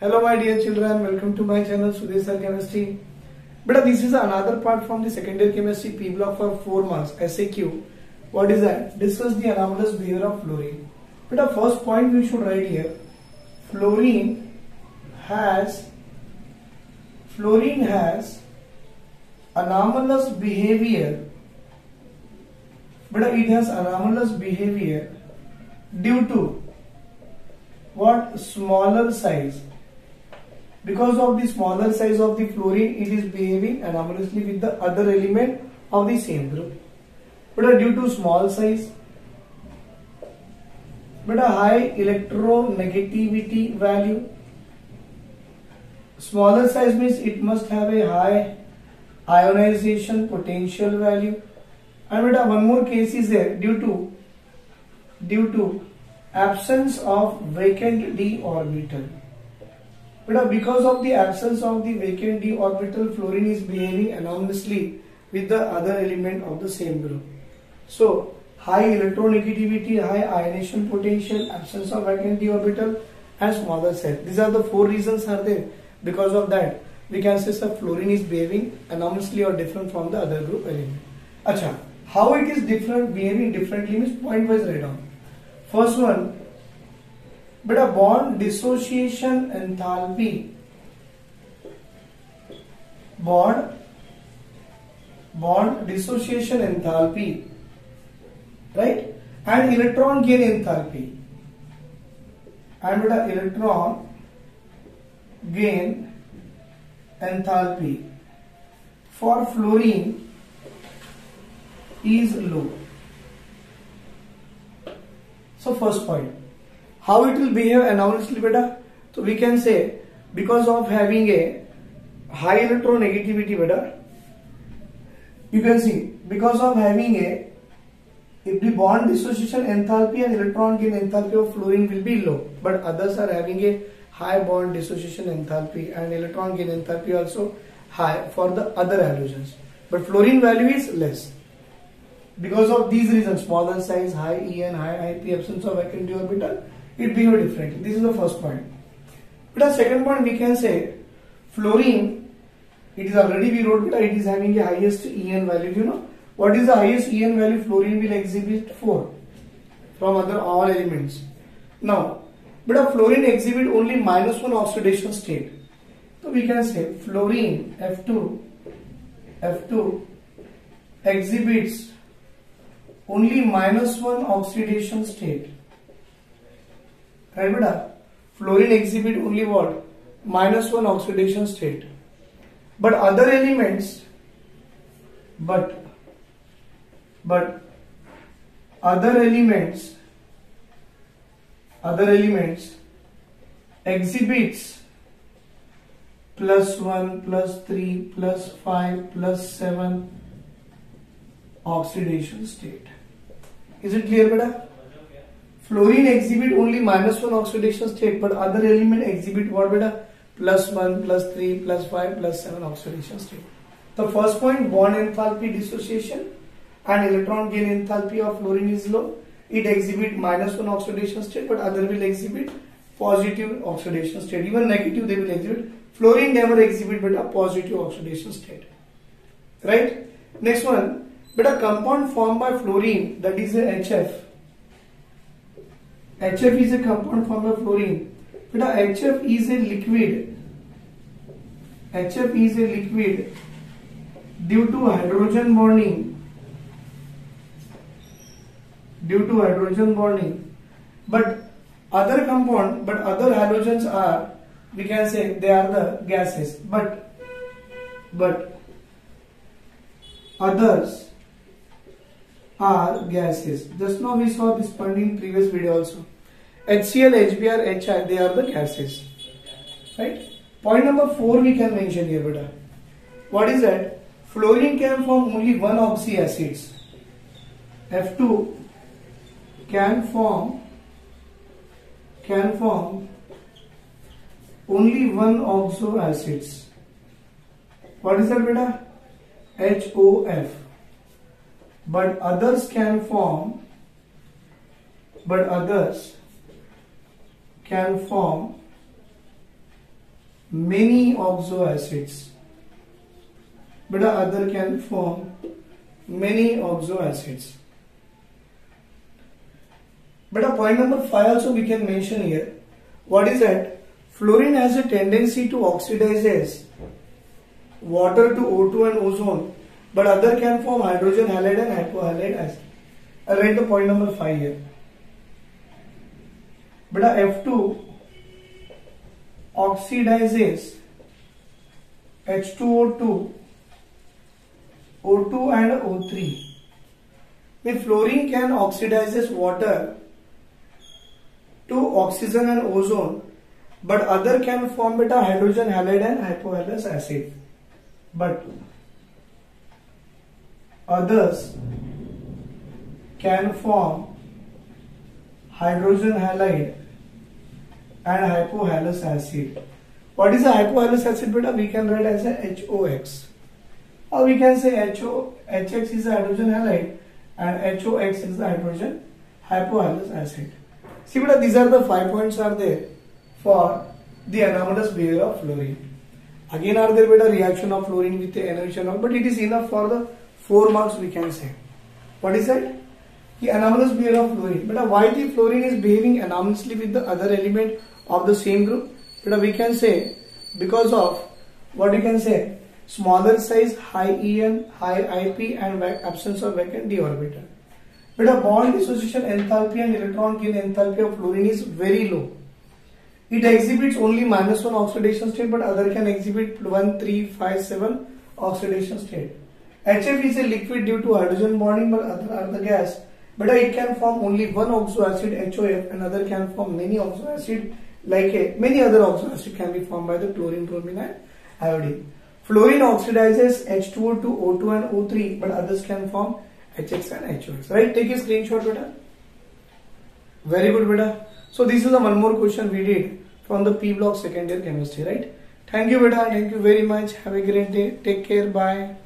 Hello my dear children, welcome to my channel Sudesh Sir Chemistry. But this is another part from the secondary chemistry P block for 4 marks SAQ. What is that? Discuss the anomalous behavior of fluorine. But the first point we should write here, fluorine has anomalous behavior. But it has anomalous behavior due to what? Smaller size. Because of the smaller size of the fluorine, it is behaving anomalously with the other element of the same group. But due to small size, but a high electronegativity value. Smaller size means it must have a high ionization potential value. And but one more case is there, due to absence of vacant d orbital. But because of the absence of the vacant d orbital, fluorine is behaving anomalously with the other element of the same group. So high electronegativity, high ionization potential, absence of vacant d orbital, and smaller size. These are the 4 reasons are there. Because of that, we can say that fluorine is behaving anomalously or different from the other group element. Acha, how it is different, behaving differently means point wise write down. First one, but a bond dissociation enthalpy, bond dissociation enthalpy, right, and electron gain enthalpy, and with a electron gain enthalpy for fluorine is low. So first point, how it will behave anomalously beta? So we can say because of having a high electronegativity beta, you can see because of having a, if the bond dissociation enthalpy and electron gain enthalpy of fluorine will be low, but others are having a high bond dissociation enthalpy and electron gain enthalpy also high for the other halogens, but fluorine value is less. Because of these reasons, smaller size, high En, high IP, absence of vacant d orbital, it behaves differently. This is the first point. But the second point, we can say fluorine, it is already we wrote that it is having a highest En value. You know what is the highest En value fluorine will exhibit 4 from other all elements. Now, but a fluorine exhibit only -1 oxidation state. So we can say fluorine F2 exhibits only -1 oxidation state. Right, beta? Fluorine exhibit only what? -1 oxidation state. But other elements, other elements exhibits +1, +3, +5, +7 oxidation state. Is it clear, beta? Fluorine exhibit only -1 oxidation state, but other element exhibit what, beta? +1, +3, +5, +7 oxidation state. The first point, bond enthalpy dissociation and electron gain enthalpy of fluorine is low. It exhibit -1 oxidation state, but other will exhibit positive oxidation state. Even negative they will exhibit. Fluorine never exhibit but a positive oxidation state. Right? Next one, but a compound formed by fluorine, that is a HF. HF is a compound formed by fluorine. But a HF is a liquid. HF is a liquid due to hydrogen bonding. But other compound, but other halogens are, we can say they are the gases. But others are gases. Just now we saw this point in previous video also. HCl, HBr, HI, they are the gases. Right? Point number 4 we can mention here, beta. What is that? Fluorine can form only one oxy acids. F2 can form only one oxo acids. What is that, beta? HOF. But others can form many oxo acids. But the other can form many oxo acids. But a point number 5 also we can mention here. What is that? Fluorine has a tendency to oxidize as water to O2 and ozone, but other can form hydrogen halide and hypohalide acid. I write the point number 5 here. But F2 oxidizes H2O2, O2 and O3. If fluorine can oxidizes water to oxygen and ozone, but other can form beta hydrogen halide and hypohalous acid. But others can form hydrogen halide and hypohalous acid. What is a hypohalous acid beta? We can write as a HOX. Or we can say HX is a hydrogen halide and HOX is the hydrogen hypohalous acid. See beta, these are the 5 points are there for the anomalous behavior of fluorine. Again are there beta reaction of fluorine with the NaOH and all, but it is enough for the 4 marks we can say. What is that? The anomalous behavior of fluorine. But why the fluorine is behaving anomalously with the other element of the same group? But we can say because of what you can say, smaller size, high En, high IP and absence of vacant d orbital. But a bond dissociation enthalpy and electron gain enthalpy of fluorine is very low. It exhibits only -1 oxidation state, but other can exhibit 1, 3, 5, 7 oxidation state. HF is a liquid due to hydrogen bonding, but other are the gas. But it can form only one oxo acid HOF, and other can form many oxo acid like many other oxo acid can be formed by the chlorine, bromine and iodine. Fluorine oxidizes H2O to O2 and O3, but others can form HX and HOX. Right? Take a screenshot, beta. Very good, beta. So this is the one more question we did from the P block second year chemistry, right? Thank you, beta. Thank you very much. Have a great day. Take care. Bye.